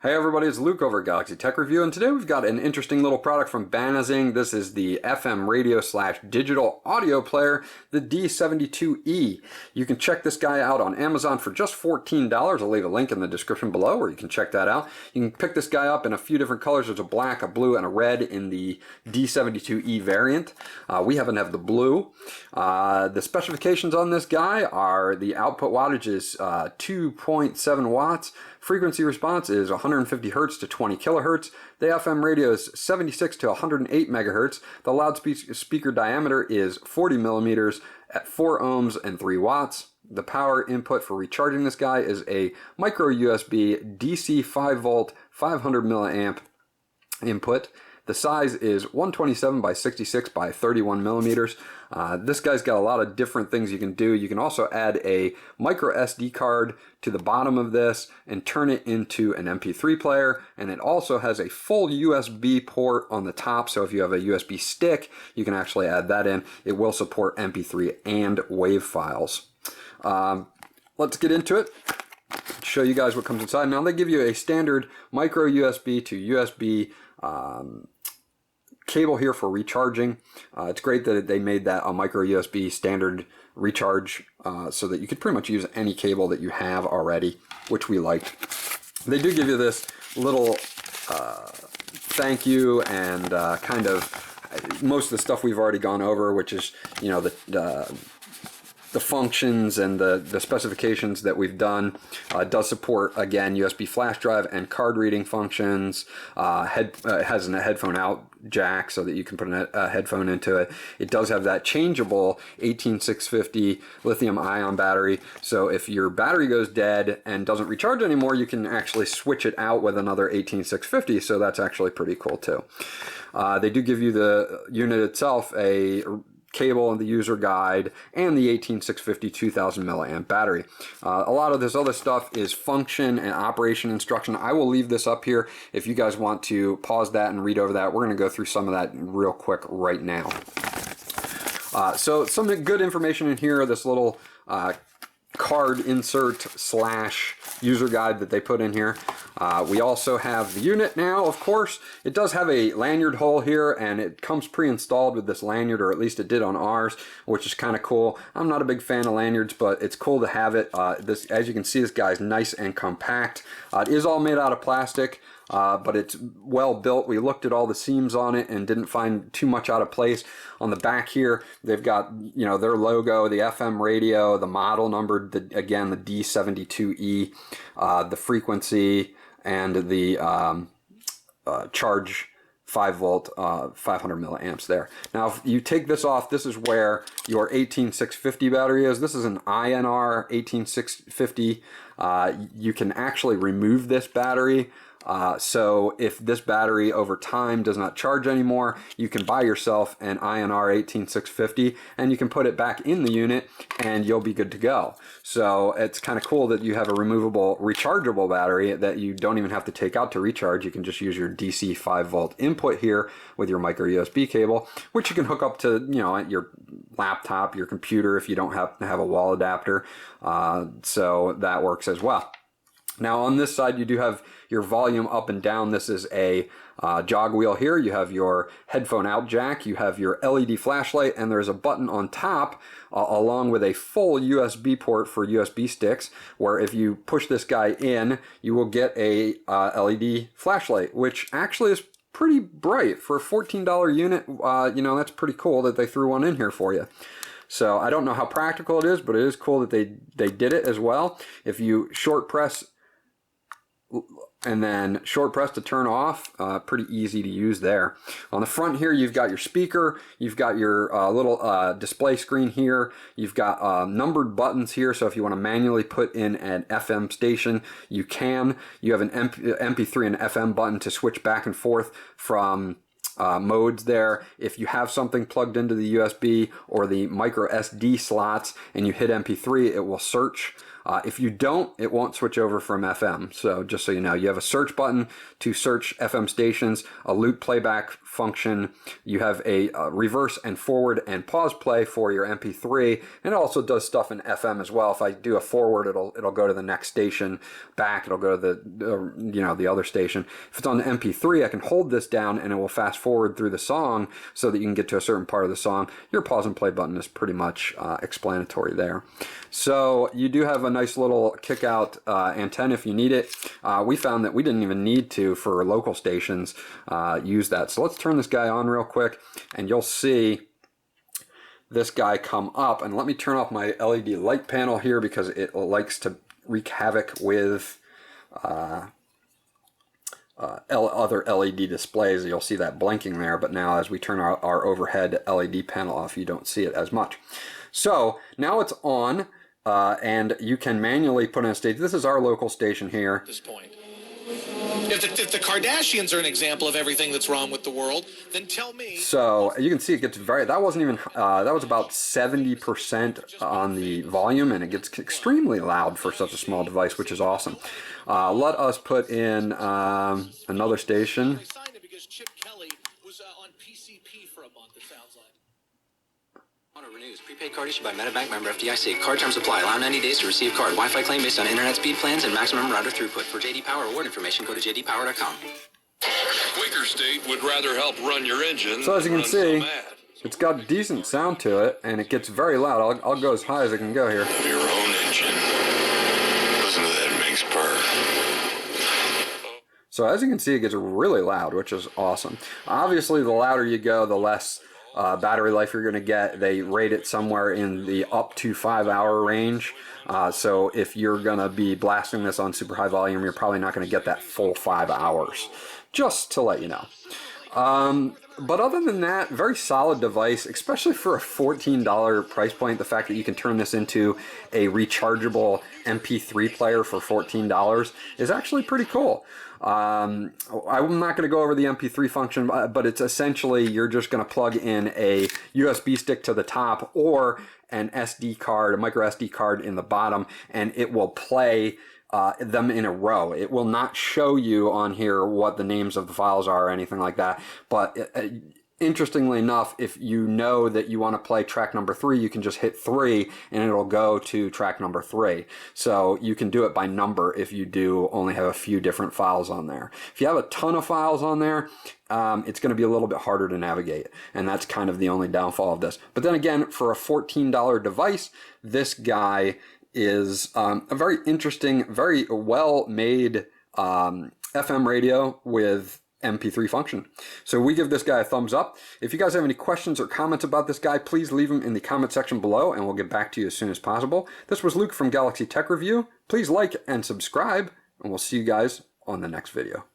Hey everybody, it's Luke over at Galaxy Tech Review, and today we've got an interesting little product from BNX. This is the FM radio / digital audio player, the D72E. You can check this guy out on Amazon for just $14. I'll leave a link in the description below where you can check that out. You can pick this guy up in a few different colors. There's a black, a blue, and a red in the D72E variant. We happen to have the blue. The specifications on this guy are the output wattage is 2.7 watts. Frequency response is 150 hertz to 20 kilohertz. The FM radio is 76 to 108 megahertz. The loudspeaker diameter is 40 millimeters at 4 ohms and 3 watts. The power input for recharging this guy is a micro USB DC 5 volt 500 milliamp input. The size is 127 by 66 by 31 millimeters. This guy's got a lot of different things you can do. You can also add a micro SD card to the bottom of this and turn it into an MP3 player. And it also has a full USB port on the top. So if you have a USB stick, you can actually add that in. It will support MP3 and WAV files. Let's get into it. Show you guys what comes inside. Now they give you a standard micro USB to USB cable here for recharging. It's great that they made that a micro USB standard recharge so that you could pretty much use any cable that you have already, which we liked. They do give you this little thank you and kind of most of the stuff we've already gone over, which is, you know, the functions and the specifications that we've done. It does support, again, USB flash drive and card reading functions. It has a headphone out jack so that you can put a headphone into it. It does have that changeable 18650 lithium ion battery, so if your battery goes dead and doesn't recharge anymore, you can actually switch it out with another 18650, so that's actually pretty cool too. They do give you the unit itself a cable and the user guide and the 18650 2000 milliamp battery. A lot of this other stuff is function and operation instruction. I will leave this up here if you guys want to pause that and read over that. We're going to go through some of that real quick right now. So some good information in here. This little card insert / user guide that they put in here. We also have the unit now, of course. It does have a lanyard hole here, and it comes pre-installed with this lanyard, or at least it did on ours, which is kind of cool. I'm not a big fan of lanyards, but it's cool to have it. As you can see, this guy's nice and compact. It is all made out of plastic. But it's well built. We looked at all the seams on it and didn't find too much out of place. On the back here, they've got, you know, their logo, the FM radio, the model number, again, the D72E, the frequency, and the charge 5 volt 500 milliamps there. Now if you take this off, this is where your 18650 battery is. This is an INR 18650. You can actually remove this battery. So if this battery over time does not charge anymore, you can buy yourself an INR 18650 and you can put it back in the unit and you'll be good to go. So it's kind of cool that you have a removable rechargeable battery that you don't even have to take out to recharge. You can just use your DC 5 volt input here with your micro USB cable, which you can hook up to, you know, your laptop, your computer if you don't happen to have a wall adapter. So that works as well. Now on this side you do have your volume up and down. This is a jog wheel here. You have your headphone out jack, you have your LED flashlight, and there's a button on top along with a full USB port for USB sticks, where if you push this guy in, you will get a LED flashlight, which actually is pretty bright. For a $14 unit, you know, that's pretty cool that they threw one in here for you. So I don't know how practical it is, but it is cool that they did it as well. If you short press and then short press to turn off, pretty easy to use there. On the front here, you've got your speaker, you've got your little display screen here, you've got numbered buttons here, so if you want to manually put in an FM station, you can. You have an MP3 and FM button to switch back and forth from modes there. If you have something plugged into the USB or the micro SD slots and you hit MP3, it will search If you don't, it won't switch over from FM. So just so you know, you have a search button to search FM stations, a loop playback function, you have a reverse and forward and pause play for your MP3, and it also does stuff in FM as well. If I do a forward, it'll go to the next station, back it'll go to the other station. If it's on the MP3, I can hold this down and it will fast forward through the song so that you can get to a certain part of the song. Your pause and play button is pretty much explanatory there. So you do have a nice little kick out antenna if you need it. We found that we didn't even need to, for local stations, use that. So let's turn this guy on real quick and you'll see this guy come up. And let me turn off my LED light panel here because it likes to wreak havoc with other LED displays. You'll see that blinking there, but now as we turn our overhead LED panel off, you don't see it as much. So now it's on, and you can manually put in a station. This is our local station here. At this point, if the Kardashians are an example of everything that's wrong with the world, then tell me. So you can see it gets that wasn't even, that was about 70% on the volume, and it gets extremely loud for such a small device, which is awesome. Let us put in another station. I signed it because Chip Kelly was on PCP for a month, it sounds like. Renews. Prepaid card issued by MetaBank, member FDIC. Card terms apply. Allow 90 days to receive card. Wi-Fi claim based on internet speed plans and maximum router throughput. For JD Power award information, go to jdpower.com. Quaker State would rather help run your engine. So as you can see, it's got decent sound to it, and it gets very loud. I'll go as high as I can go here. Of your own engine. Listen to that Minx purr. So as you can see, it gets really loud, which is awesome. Obviously, the louder you go, the less battery life you're going to get. They rate it somewhere in the up to 5-hour range. So if you're going to be blasting this on super high volume, you're probably not going to get that full 5 hours. Just to let you know. But other than that, very solid device, especially for a $14 price point. The fact that you can turn this into a rechargeable MP3 player for $14 is actually pretty cool. I'm not going to go over the MP3 function, but it's essentially you're just going to plug in a USB stick to the top or an SD card, a micro SD card in the bottom, and it will play them in a row. It will not show you on here what the names of the files are or anything like that, but interestingly enough, if you know that you want to play track number 3, you can just hit 3 and it'll go to track number 3. So you can do it by number if you do only have a few different files on there. If you have a ton of files on there, it's going to be a little bit harder to navigate, and that's kind of the only downfall of this. But then again, for a $14 device, this guy is a very interesting, very well-made FM radio with MP3 function. So we give this guy a thumbs up. If you guys have any questions or comments about this guy, please leave them in the comment section below and we'll get back to you as soon as possible. This was Luke from Galaxy Tech Review. Please like and subscribe, and we'll see you guys on the next video.